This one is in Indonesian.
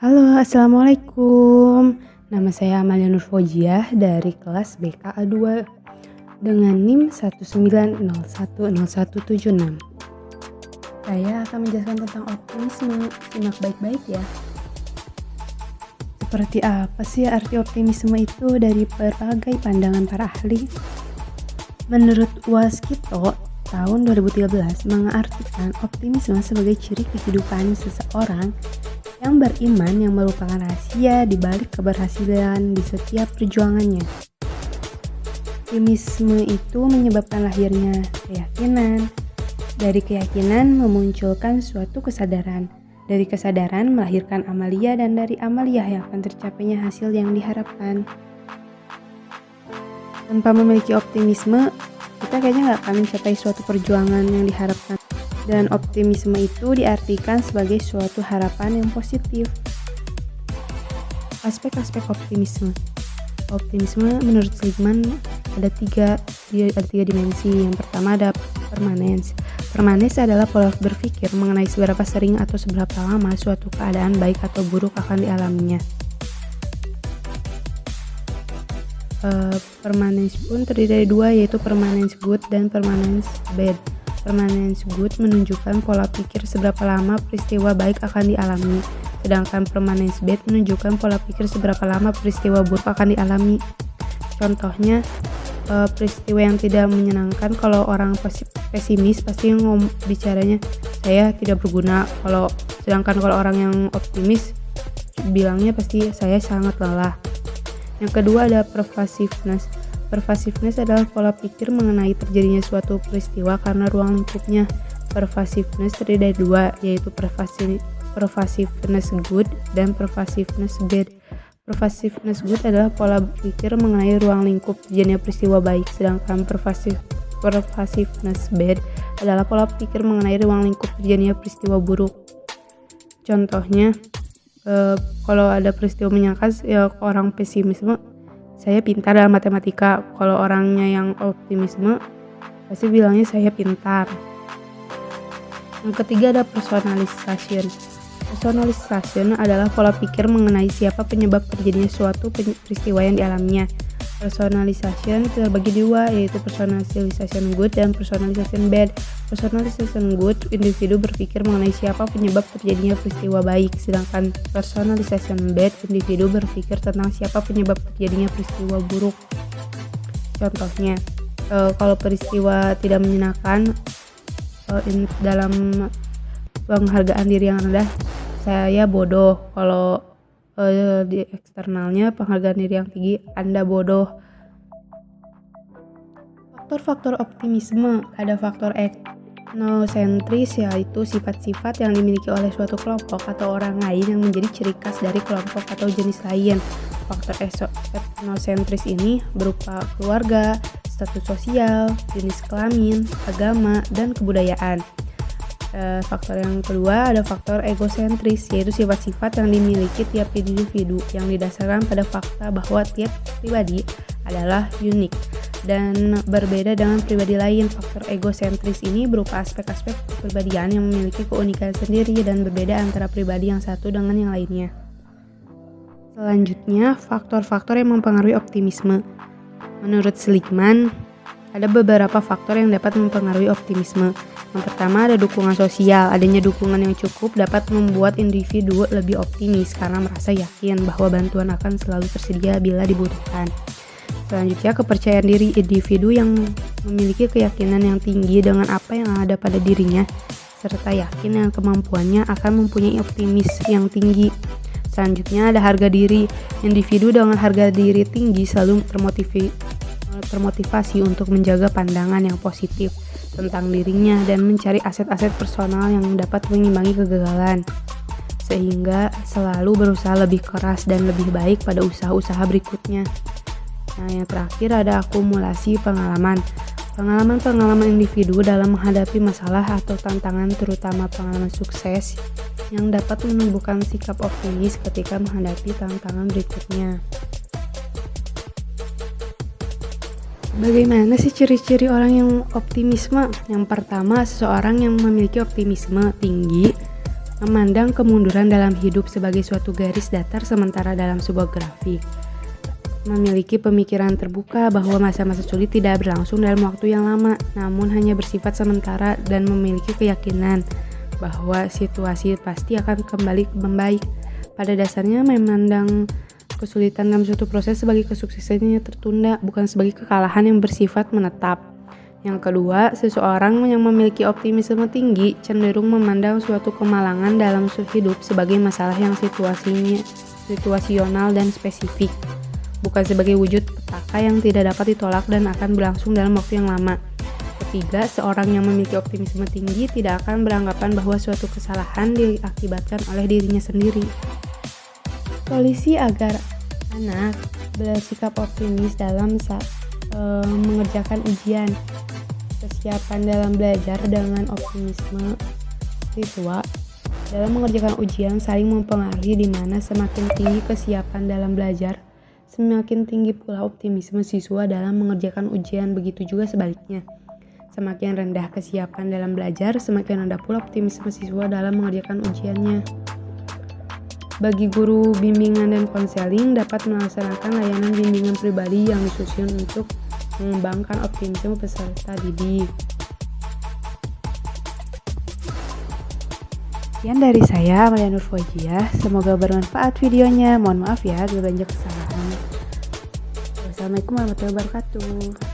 Halo, assalamualaikum. Nama saya Amalia Nurfojiah dari kelas BKA 2 dengan NIM 190100176. Saya akan menjelaskan tentang optimisme. Simak baik-baik ya. Seperti apa sih arti optimisme itu dari berbagai pandangan para ahli? Menurut Waskito, tahun 2013 mengartikan optimisme sebagai ciri kehidupan seseorang yang beriman yang merupakan rahasia di balik keberhasilan di setiap perjuangannya. Optimisme itu menyebabkan lahirnya keyakinan. Dari keyakinan memunculkan suatu kesadaran. Dari kesadaran melahirkan amalia dan dari amalia yang akan tercapainya hasil yang diharapkan. Tanpa memiliki optimisme, kita kayaknya nggak akan mencapai suatu perjuangan yang diharapkan. Dan optimisme itu diartikan sebagai suatu harapan yang positif. Aspek-aspek optimisme. Optimisme menurut Seligman ada tiga dimensi. Yang pertama ada permanens. Permanens adalah pola berpikir mengenai seberapa sering atau seberapa lama suatu keadaan baik atau buruk akan dialaminya. Permanens pun terdiri dari dua, yaitu permanens good dan permanens bad. Permanens good menunjukkan pola pikir seberapa lama peristiwa baik akan dialami, sedangkan permanens bad menunjukkan pola pikir seberapa lama peristiwa buruk akan dialami. Contohnya, peristiwa yang tidak menyenangkan, kalau orang pesimis pasti bicaranya saya tidak berguna, sedangkan kalau orang yang optimis bilangnya pasti saya sangat lelah. Yang kedua ada pervasiveness. Pervasiveness adalah pola pikir mengenai terjadinya suatu peristiwa karena ruang lingkupnya. Pervasiveness terdiri dari dua, yaitu pervasiveness good dan pervasiveness bad. Pervasiveness good adalah pola pikir mengenai ruang lingkup terjadinya peristiwa baik, sedangkan pervasiveness bad adalah pola pikir mengenai ruang lingkup terjadinya peristiwa buruk. Contohnya, kalau ada peristiwa menyenangkan, ya orang pesimisme saya pintar dalam matematika. Kalau orangnya yang optimisme pasti bilangnya saya pintar. Yang ketiga ada personalization. Personalization adalah pola pikir mengenai siapa penyebab terjadinya suatu peristiwa yang dialaminya. Personalization terbagi dua, yaitu personalization good dan personalization bad. Personalization good, individu berpikir mengenai siapa penyebab terjadinya peristiwa baik, sedangkan personalization bad, individu berpikir tentang siapa penyebab terjadinya peristiwa buruk. Contohnya, kalau peristiwa tidak menyenangkan, dalam penghargaan diri yang rendah, saya bodoh. Kalau di eksternalnya penghargaan diri yang tinggi, Anda bodoh. Faktor-faktor optimisme, ada faktor etnosentris, yaitu sifat-sifat yang dimiliki oleh suatu kelompok atau orang lain yang menjadi ciri khas dari kelompok atau jenis lain. Faktor etnosentris ini berupa keluarga, status sosial, jenis kelamin, agama, dan kebudayaan. Faktor yang kedua ada faktor egosentris, yaitu sifat-sifat yang dimiliki tiap individu yang didasarkan pada fakta bahwa tiap pribadi adalah unik dan berbeda dengan pribadi lain. Faktor egosentris ini berupa aspek-aspek kepribadian yang memiliki keunikan sendiri dan berbeda antara pribadi yang satu dengan yang lainnya. Selanjutnya, faktor-faktor yang mempengaruhi optimisme. Menurut Seligman, ada beberapa faktor yang dapat mempengaruhi optimisme. Yang pertama ada dukungan sosial. Adanya dukungan yang cukup dapat membuat individu lebih optimis karena merasa yakin bahwa bantuan akan selalu tersedia bila dibutuhkan. Selanjutnya, kepercayaan diri. Individu yang memiliki keyakinan yang tinggi dengan apa yang ada pada dirinya serta yakin dengan kemampuannya akan mempunyai optimis yang tinggi. Selanjutnya ada harga diri. Individu dengan harga diri tinggi selalu termotivasi untuk menjaga pandangan yang positif tentang dirinya dan mencari aset-aset personal yang dapat mengimbangi kegagalan, sehingga selalu berusaha lebih keras dan lebih baik pada usaha-usaha berikutnya. Nah, yang terakhir ada akumulasi pengalaman. Pengalaman individu dalam menghadapi masalah atau tantangan, terutama pengalaman sukses, yang dapat menumbuhkan sikap optimis ketika menghadapi tantangan berikutnya. Bagaimana sih ciri-ciri orang yang optimisme? Yang pertama, seseorang yang memiliki optimisme tinggi Memandang kemunduran dalam hidup sebagai suatu garis datar sementara dalam sebuah grafik. Memiliki pemikiran terbuka bahwa masa-masa sulit tidak berlangsung dalam waktu yang lama, namun hanya bersifat sementara dan memiliki keyakinan bahwa situasi pasti akan kembali membaik. Pada dasarnya memandang kesulitan dalam suatu proses sebagai kesuksesan yang tertunda, bukan sebagai kekalahan yang bersifat menetap. Yang kedua, seseorang yang memiliki optimisme tinggi cenderung memandang suatu kemalangan dalam hidup sebagai masalah yang situasional dan spesifik, bukan sebagai wujud petaka yang tidak dapat ditolak dan akan berlangsung dalam waktu yang lama. Ketiga, seorang yang memiliki optimisme tinggi tidak akan beranggapan bahwa suatu kesalahan diakibatkan oleh dirinya sendiri. Solusi agar anak bersikap optimis dalam mengerjakan ujian. Kesiapan dalam belajar dengan optimisme siswa dalam mengerjakan ujian saling mempengaruhi, di mana semakin tinggi kesiapan dalam belajar, semakin tinggi pula optimisme siswa dalam mengerjakan ujian. Begitu juga sebaliknya. Semakin rendah kesiapan dalam belajar, semakin rendah pula optimisme siswa dalam mengerjakan ujiannya. Bagi guru bimbingan dan konseling dapat melaksanakan layanan bimbingan pribadi yang disusun untuk mengembangkan optimisme peserta didik. Sekian dari saya, Amalia Nur Fauziah. Semoga bermanfaat videonya. Mohon maaf ya bila banyak kesalahan. Wassalamualaikum warahmatullahi wabarakatuh.